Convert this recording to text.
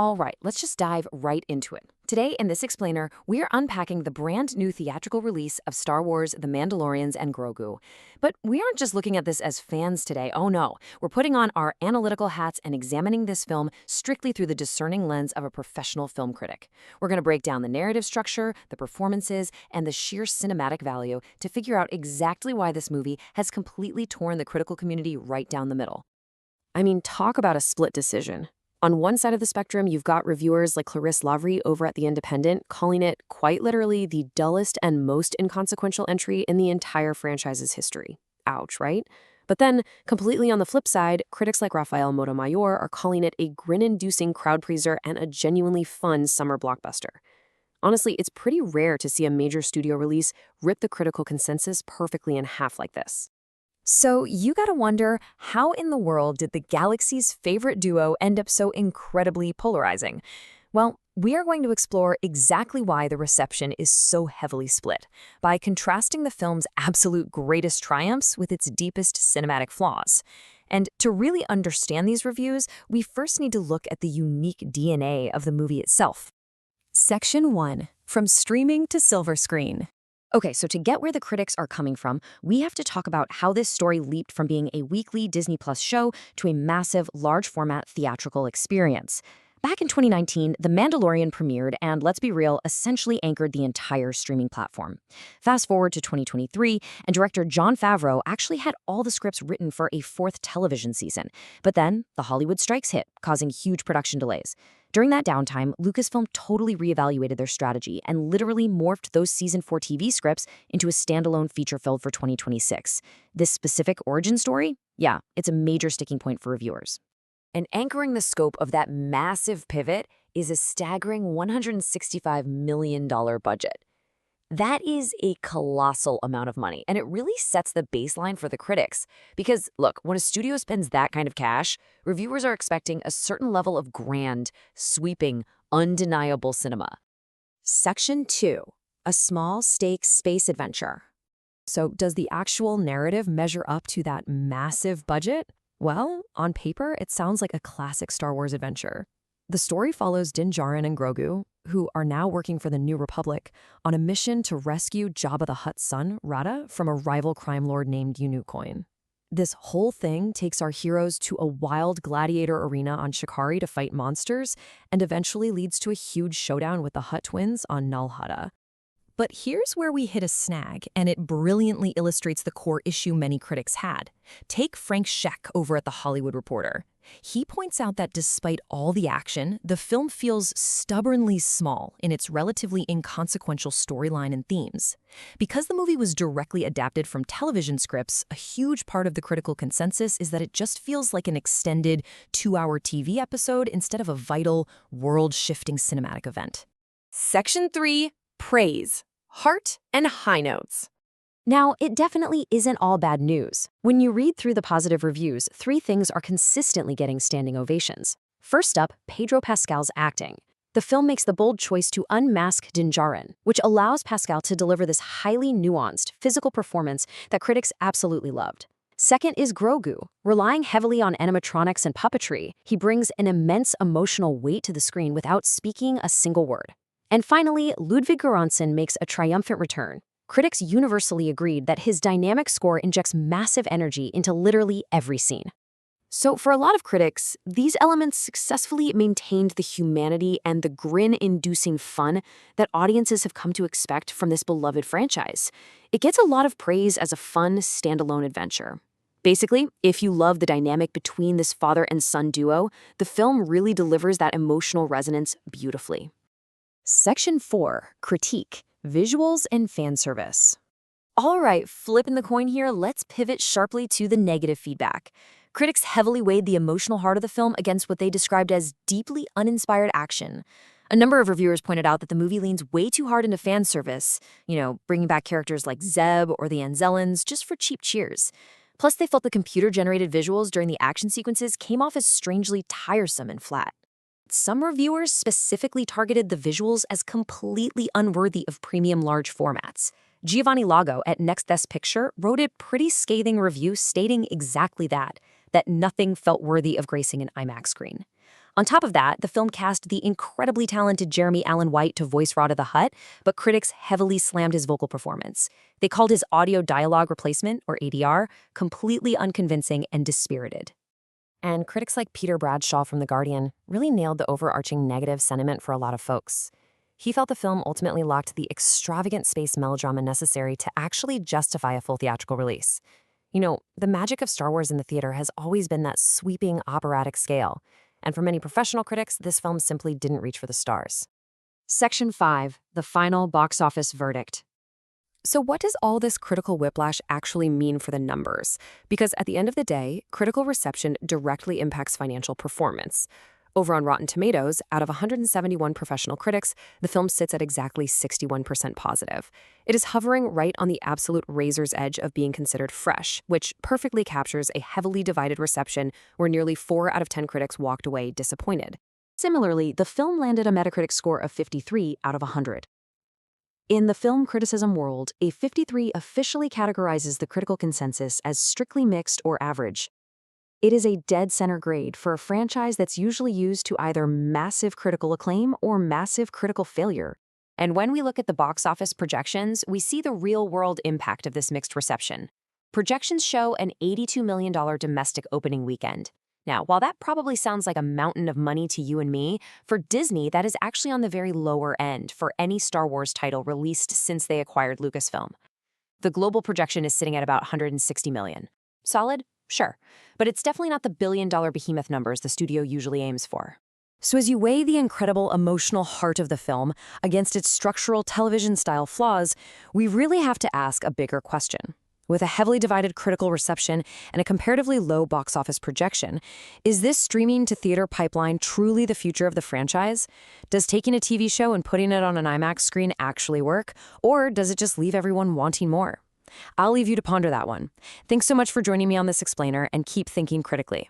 All right, let's just dive right into it. Today, in this explainer, we're unpacking the brand new theatrical release of Star Wars The Mandalorians and Grogu. But we aren't just looking at this as fans today, oh no. We're putting on our analytical hats and examining this film strictly through the discerning lens of a professional film critic. We're going to break down the narrative structure, the performances, and the sheer cinematic value to figure out exactly why this movie has completely torn the critical community right down the middle. I mean, talk about a split decision. On one side of the spectrum, you've got reviewers like Clarisse Lavry over at The Independent calling it, quite literally, the dullest and most inconsequential entry in the entire franchise's history. Ouch, right? But then, completely on the flip side, critics like Rafael Montemayor are calling it a grin-inducing crowd-pleaser and a genuinely fun summer blockbuster. Honestly, it's pretty rare to see a major studio release rip the critical consensus perfectly in half like this. So you gotta wonder, how in the world did the galaxy's favorite duo end up so incredibly polarizing? Well, we are going to explore exactly why the reception is so heavily split, by contrasting the film's absolute greatest triumphs with its deepest cinematic flaws. And to really understand these reviews, we first need to look at the unique DNA of the movie itself. Section 1. From streaming to silver screen. Okay, so to get where the critics are coming from, we have to talk about how this story leaped from being a weekly Disney Plus show to a massive, large-format theatrical experience. Back in 2019, The Mandalorian premiered and, let's be real, essentially anchored the entire streaming platform. Fast forward to 2023, and director Jon Favreau actually had all the scripts written for a fourth television season. But then, the Hollywood strikes hit, causing huge production delays. During that downtime, Lucasfilm totally reevaluated their strategy and literally morphed those Season 4 TV scripts into a standalone feature film for 2026. This specific origin story? Yeah, it's a major sticking point for reviewers. And anchoring the scope of that massive pivot is a staggering $165 million budget. That is a colossal amount of money, and it really sets the baseline for the critics. Because, look, when a studio spends that kind of cash, reviewers are expecting a certain level of grand, sweeping, undeniable cinema. Section 2. A small-stakes space adventure. So does the actual narrative measure up to that massive budget? Well, on paper, it sounds like a classic Star Wars adventure. The story follows Din Djarin and Grogu, who are now working for the New Republic, on a mission to rescue Jabba the Hutt's son, Rada, from a rival crime lord named Unucoin. This whole thing takes our heroes to a wild gladiator arena on Shikari to fight monsters, and eventually leads to a huge showdown with the Hutt twins on Nal Hutta. But here's where we hit a snag, and it brilliantly illustrates the core issue many critics had. Take Frank Scheck over at The Hollywood Reporter. He points out that despite all the action, the film feels stubbornly small in its relatively inconsequential storyline and themes. Because the movie was directly adapted from television scripts, a huge part of the critical consensus is that it just feels like an extended 2-hour TV episode instead of a vital, world-shifting cinematic event. Section 3. Praise. Heart and high notes. Now, it definitely isn't all bad news. When you read through the positive reviews, 3 things are consistently getting standing ovations. First up, Pedro Pascal's acting. The film makes the bold choice to unmask Din Djarin, which allows Pascal to deliver this highly nuanced, physical performance that critics absolutely loved. Second is Grogu. Relying heavily on animatronics and puppetry, he brings an immense emotional weight to the screen without speaking a single word. And finally, Ludwig Göransson makes a triumphant return. Critics universally agreed that his dynamic score injects massive energy into literally every scene. So for a lot of critics, these elements successfully maintained the humanity and the grin-inducing fun that audiences have come to expect from this beloved franchise. It gets a lot of praise as a fun, standalone adventure. Basically, if you love the dynamic between this father and son duo, the film really delivers that emotional resonance beautifully. Section 4. Critique. Visuals and fan service. All right, flipping the coin here, let's pivot sharply to the negative feedback. Critics heavily weighed the emotional heart of the film against what they described as deeply uninspired action. A number of reviewers pointed out that the movie leans way too hard into fan service, bringing back characters like Zeb or the Anzellans just for cheap cheers. Plus, they felt the computer-generated visuals during the action sequences came off as strangely tiresome and flat. Some reviewers specifically targeted the visuals as completely unworthy of premium large formats. Giovanni Lago at Next Best Picture wrote a pretty scathing review stating exactly that nothing felt worthy of gracing an IMAX screen. On top of that, the film cast the incredibly talented Jeremy Allen White to voice Jabba the Hutt, but critics heavily slammed his vocal performance. They called his audio dialogue replacement, or ADR, completely unconvincing and dispirited. And critics like Peter Bradshaw from The Guardian really nailed the overarching negative sentiment for a lot of folks. He felt the film ultimately lacked the extravagant space melodrama necessary to actually justify a full theatrical release. You know, the magic of Star Wars in the theater has always been that sweeping operatic scale, and for many professional critics, this film simply didn't reach for the stars. Section 5. The final box office verdict. So what does all this critical whiplash actually mean for the numbers? Because at the end of the day, critical reception directly impacts financial performance. Over on Rotten Tomatoes, out of 171 professional critics, the film sits at exactly 61% positive. It is hovering right on the absolute razor's edge of being considered fresh, which perfectly captures a heavily divided reception where nearly 4 out of 10 critics walked away disappointed. Similarly, the film landed a Metacritic score of 53 out of 100. In the film criticism world, a 53 officially categorizes the critical consensus as strictly mixed or average. It is a dead center grade for a franchise that's usually used to either massive critical acclaim or massive critical failure. And when we look at the box office projections, we see the real-world impact of this mixed reception. Projections show an $82 million domestic opening weekend. Now, while that probably sounds like a mountain of money to you and me, for Disney, that is actually on the very lower end for any Star Wars title released since they acquired Lucasfilm. The global projection is sitting at about $160 million. Solid? Sure. But it's definitely not the billion-dollar behemoth numbers the studio usually aims for. So as you weigh the incredible emotional heart of the film against its structural television-style flaws, we really have to ask a bigger question. With a heavily divided critical reception and a comparatively low box office projection, is this streaming to theater pipeline truly the future of the franchise? Does taking a TV show and putting it on an IMAX screen actually work? Or does it just leave everyone wanting more? I'll leave you to ponder that one. Thanks so much for joining me on this explainer, and keep thinking critically.